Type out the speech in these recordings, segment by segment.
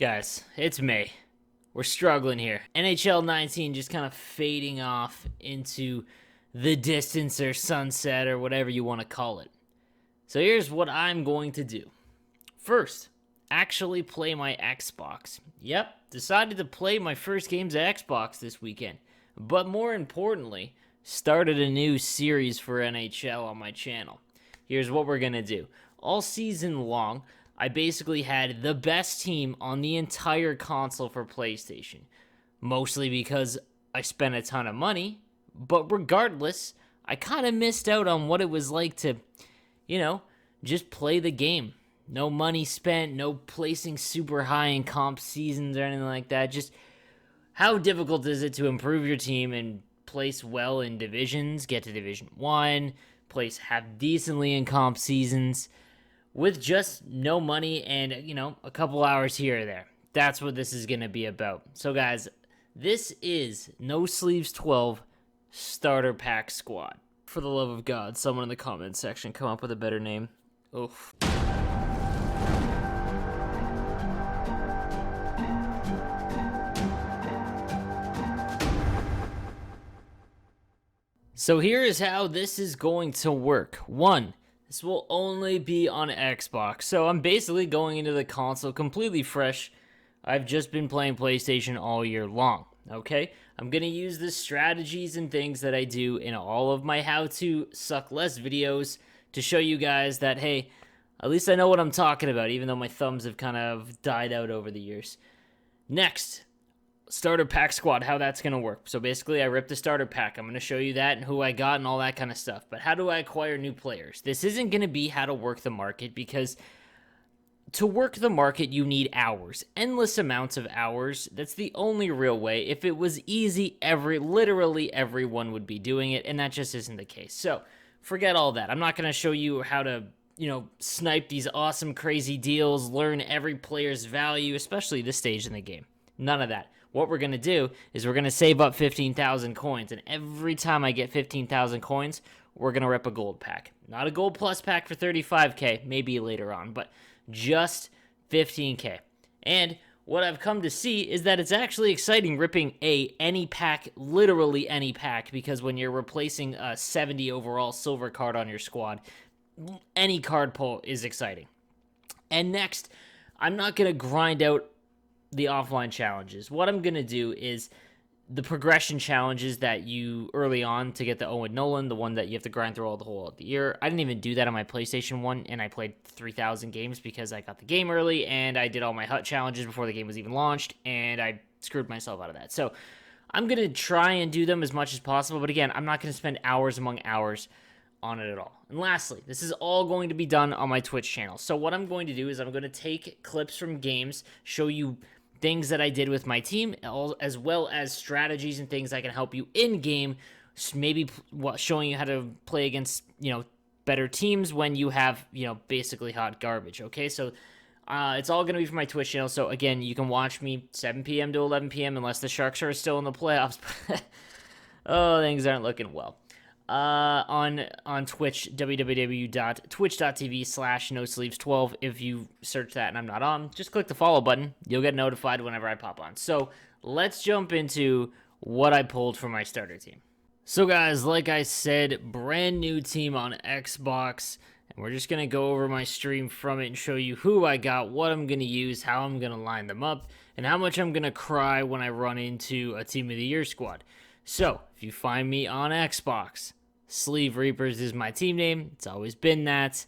Guys, it's May. We're struggling here. NHL 19 just kind of fading off into the distance or sunset or whatever you want to call it. So here's what I'm going to do. First, actually play my Xbox. Yep, decided to play my first games of Xbox this weekend. But more importantly, started a new series for NHL on my channel. Here's what we're going to do. All season long, I basically had the best team on the entire console for PlayStation. Mostly because I spent a ton of money, but regardless, I kind of missed out on what it was like to, just play the game. No money spent, no placing super high in comp seasons or anything like that. Just how difficult is it to improve your team and place well in divisions, get to Division 1, place half decently in comp seasons, with just no money and, a couple hours here or there. That's what this is going to be about. So, guys, this is No Sleeves 12 Starter Pack Squad. For the love of God, someone in the comment section come up with a better name. Oof. So here is how this is going to work. 1. This will only be on Xbox, so I'm basically going into the console completely fresh. I've just been playing PlayStation all year long, okay? I'm going to use the strategies and things that I do in all of my how to suck less videos to show you guys that, hey, at least I know what I'm talking about, even though my thumbs have kind of died out over the years. Next, starter pack squad, how that's going to work. So basically, I ripped the starter pack. I'm going to show you that and who I got and all that kind of stuff. But how do I acquire new players? This isn't going to be how to work the market, because to work the market, you need hours. Endless amounts of hours. That's the only real way. If it was easy, literally everyone would be doing it, and that just isn't the case. So forget all that. I'm not going to show you how to snipe these awesome, crazy deals, learn every player's value, especially this stage in the game. None of that. What we're going to do is we're going to save up 15,000 coins, and every time I get 15,000 coins, we're going to rip a gold pack. Not a gold plus pack for 35k, maybe later on, but just 15k. And what I've come to see is that it's actually exciting ripping any pack, literally any pack, because when you're replacing a 70 overall silver card on your squad, any card pull is exciting. And next, I'm not going to grind out the offline challenges. What I'm going to do is the progression challenges that you early on to get the Owen Nolan, the one that you have to grind through all the whole of the year. I didn't even do that on my PlayStation 1, and I played 3,000 games because I got the game early, and I did all my HUT challenges before the game was even launched, and I screwed myself out of that. So I'm going to try and do them as much as possible, but again, I'm not going to spend hours among hours on it at all. And lastly, this is all going to be done on my Twitch channel. So what I'm going to do is I'm going to take clips from games, show you things that I did with my team, as well as strategies and things that can help you in-game, maybe showing you how to play against, better teams when you have, basically hot garbage, okay? So it's all going to be for my Twitch channel. So again, you can watch me 7 p.m. to 11 p.m. unless the Sharks are still in the playoffs. Oh, things aren't looking well. On Twitch, www.twitch.tv/nosleeves12. If you search that and I'm not on, just click the follow button. You'll get notified whenever I pop on. So let's jump into what I pulled for my starter team. So guys, like I said, brand new team on Xbox, and we're just going to go over my stream from it and show you who I got, what I'm going to use, how I'm going to line them up, and how much I'm going to cry when I run into a Team of the Year squad. So, if you find me on Xbox, Sleeve Reapers is my team name. It's always been that.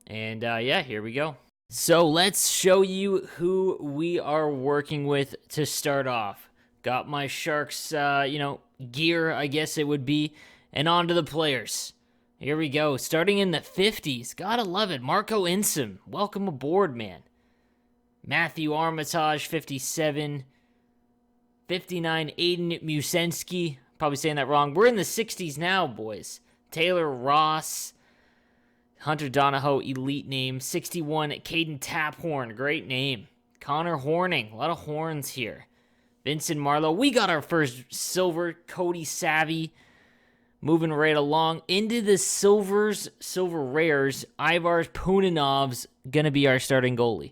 And, here we go. So, let's show you who we are working with to start off. Got my Sharks, gear, I guess it would be. And on to the players. Here we go. Starting in the 50s. Gotta love it. Marco Insom. Welcome aboard, man. Matthew Armitage, 57. 59, Aiden Musensky. Probably saying that wrong. We're in the 60s now, boys. Taylor Ross. Hunter Donahoe, elite name. 61, Caden Taphorn. Great name. Connor Horning. A lot of horns here. Vincent Marlowe. We got our first silver. Cody Savvy. Moving right along. Into the silver rares. Ivar Punanov's going to be our starting goalie.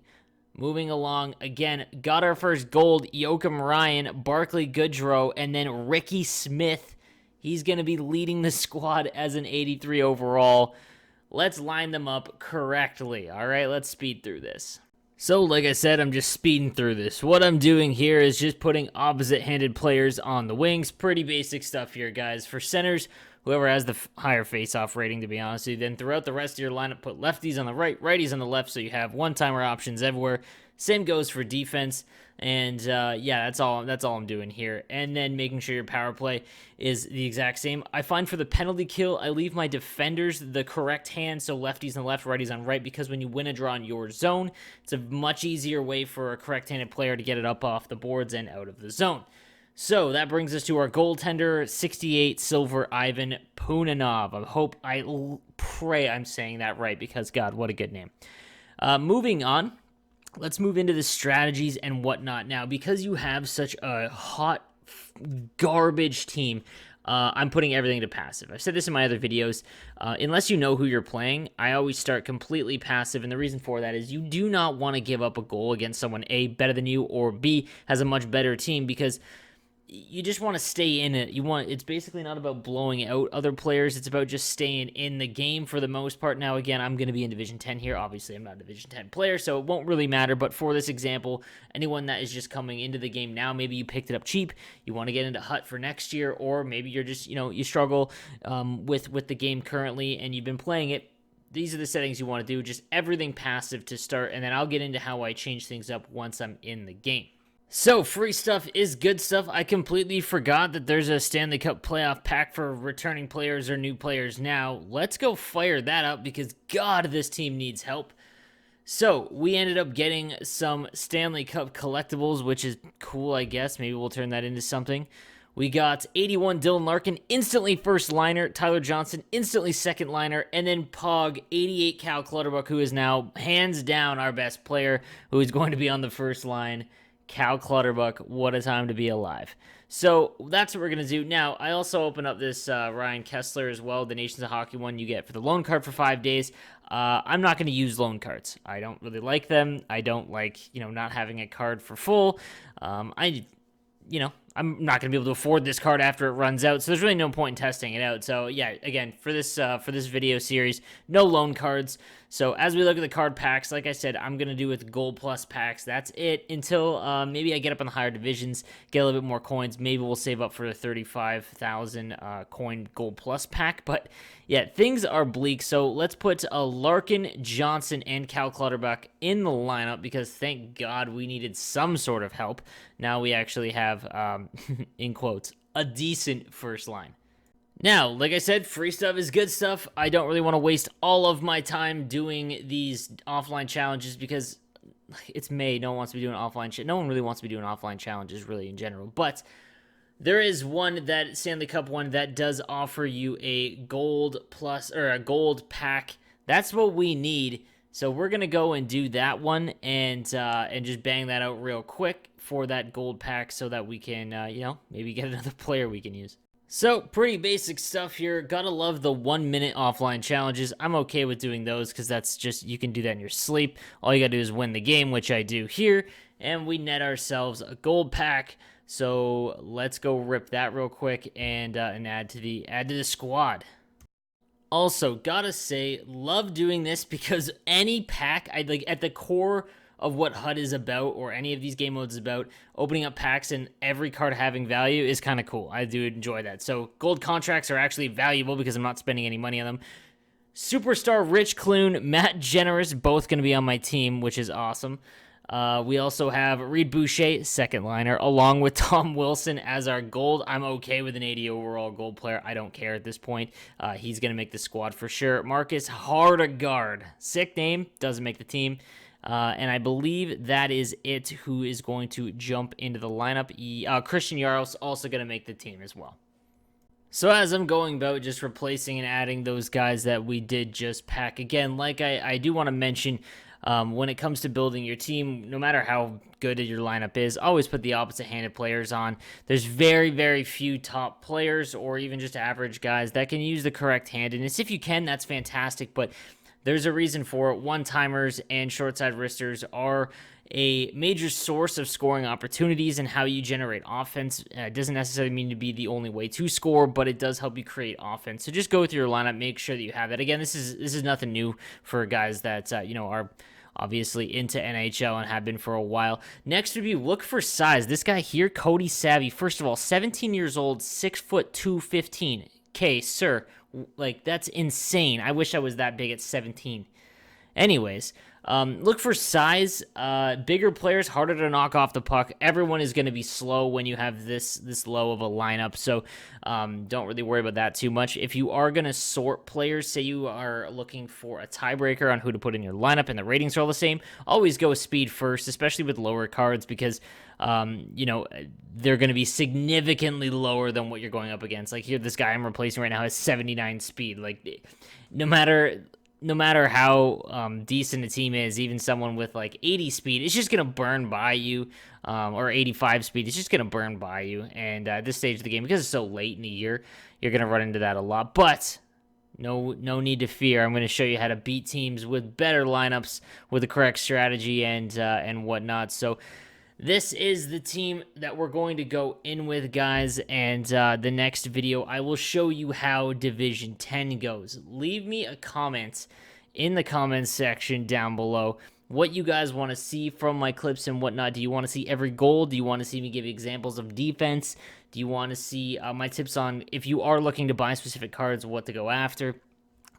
Moving along, again, got our first gold, Joachim Ryan, Barclay Goodrow, and then Ricky Smith. He's going to be leading the squad as an 83 overall. Let's line them up correctly. All right, let's speed through this. So, like I said, I'm just speeding through this. What I'm doing here is just putting opposite-handed players on the wings. Pretty basic stuff here, guys. For centers, whoever has the higher face-off rating, to be honest with you. Then throughout the rest of your lineup, put lefties on the right, righties on the left, so you have one-timer options everywhere. Same goes for defense. And yeah, that's all I'm doing here. And then making sure your power play is the exact same. I find for the penalty kill, I leave my defenders the correct hand, so lefties on left, righties on right, because when you win a draw in your zone, it's a much easier way for a correct-handed player to get it up off the boards and out of the zone. So that brings us to our goaltender, 68 silver Ivan Punanov. I pray I'm saying that right, because God, what a good name. Moving on. Let's move into the strategies and whatnot now. Because you have such a hot garbage team, I'm putting everything to passive. I've said this in my other videos. Unless you know who you're playing, I always start completely passive, and the reason for that is you do not want to give up a goal against someone A, better than you, or B, has a much better team, because you just want to stay in it. It's basically not about blowing out other players. It's about just staying in the game for the most part. Now, again, I'm going to be in Division 10 here. Obviously, I'm not a Division 10 player, so it won't really matter. But for this example, anyone that is just coming into the game now, maybe you picked it up cheap, you want to get into Hut for next year, or maybe you're just, you struggle with the game currently and you've been playing it. These are the settings you want to do. Just everything passive to start, and then I'll get into how I change things up once I'm in the game. So, free stuff is good stuff. I completely forgot that there's a Stanley Cup playoff pack for returning players or new players now. Let's go fire that up, because God, this team needs help. So, we ended up getting some Stanley Cup collectibles, which is cool, I guess. Maybe we'll turn that into something. We got 81 Dylan Larkin, instantly first liner. Tyler Johnson, instantly second liner. And then Pog, 88 Cal Clutterbuck, who is now hands down our best player, who is going to be on the first line. Cal Clutterbuck, what a time to be alive. So that's what we're going to do. Now, I also opened up this Ryan Kessler as well, the Nations of Hockey one you get for the loan card for 5 days. I'm not going to use loan cards. I don't really like them. I don't like, not having a card for full. I'm not going to be able to afford this card after it runs out, so there's really no point in testing it out. So, yeah, again, for this video series, no loan cards. So, as we look at the card packs, like I said, I'm going to do with Gold Plus packs. That's it until maybe I get up in the higher divisions, get a little bit more coins. Maybe we'll save up for the 35,000 coin Gold Plus pack. But, yeah, things are bleak. So, let's put Larkin, Johnson, and Cal Clutterbuck in the lineup, because thank God we needed some sort of help. Now we actually have, in quotes, a decent first line. Now, like I said, free stuff is good stuff. I don't really want to waste all of my time doing these offline challenges, because it's May. No one wants to be doing offline. No one really wants to be doing offline challenges, really, in general. But there is one, that Stanley Cup one, that does offer you a gold plus, or a gold pack. That's what we need. So we're gonna go and do that one, and just bang that out real quick for that gold pack, so that we can maybe get another player we can use. So, pretty basic stuff here. Gotta love the 1 minute offline challenges. I'm okay with doing those, because that's just, you can do that in your sleep. All you gotta do is win the game, which I do here, and we net ourselves a gold pack. So, let's go rip that real quick and add to the squad. Also, gotta say, love doing this, because any pack, at the core of what HUD is about, or any of these game modes is about, opening up packs and every card having value is kind of cool. I do enjoy that. So gold contracts are actually valuable, because I'm not spending any money on them. Superstar Rich Clune, Matt Generous, both going to be on my team, which is awesome. We also have Reed Boucher, second liner, along with Tom Wilson as our gold. I'm okay with an 80 overall gold player. I don't care at this point. He's going to make the squad for sure. Marcus Hardegaard, sick name, doesn't make the team. And I believe that is it, who is going to jump into the lineup. Christian Jaros also going to make the team as well. So as I'm going about just replacing and adding those guys that we did just pack, again, like I do want to mention, when it comes to building your team, no matter how good your lineup is, always put the opposite-handed players on. There's very, very few top players, or even just average guys, that can use the correct handedness. If you can, that's fantastic, but there's a reason for it. One-timers and short-side wristers are a major source of scoring opportunities and how you generate offense. It doesn't necessarily mean to be the only way to score, but it does help you create offense. So just go through your lineup, make sure that you have that. Again, this is nothing new for guys that are obviously into NHL and have been for a while. Next would be look for size. This guy here, Cody Savvy, first of all, 17 years old, 6'2", 215. Okay, sir, like that's insane. I wish I was that big at 17. Anyways, look for size. Bigger players, harder to knock off the puck. Everyone is going to be slow when you have this low of a lineup, so don't really worry about that too much. If you are going to sort players, say you are looking for a tiebreaker on who to put in your lineup and the ratings are all the same, always go speed first, especially with lower cards, because they're going to be significantly lower than what you're going up against. Like here, this guy I'm replacing right now has 79 speed. Like no matter how decent a team is, even someone with like 80 speed, it's just going to burn by you, or 85 speed, it's just going to burn by you. And at this stage of the game, because it's so late in the year, you're going to run into that a lot. But no need to fear. I'm going to show you how to beat teams with better lineups, with the correct strategy and whatnot. So this is the team that we're going to go in with, guys, and the next video, I will show you how Division 10 goes. Leave me a comment in the comments section down below what you guys want to see from my clips and whatnot. Do you want to see every goal? Do you want to see me give examples of defense? Do you want to see my tips on, if you are looking to buy specific cards, what to go after?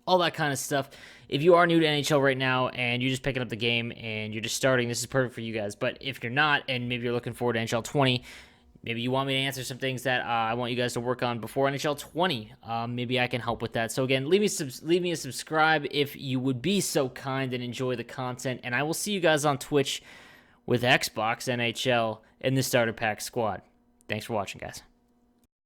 All that kind of stuff. If you are new to NHL right now and you're just picking up the game and you're just starting, this is perfect for you guys. But if you're not, and maybe you're looking forward to NHL 20, maybe you want me to answer some things that I want you guys to work on before NHL 20, maybe I can help with that. So again, leave me a subscribe if you would be so kind and enjoy the content. And I will see you guys on Twitch with Xbox NHL in the Starter Pack squad. Thanks for watching, guys.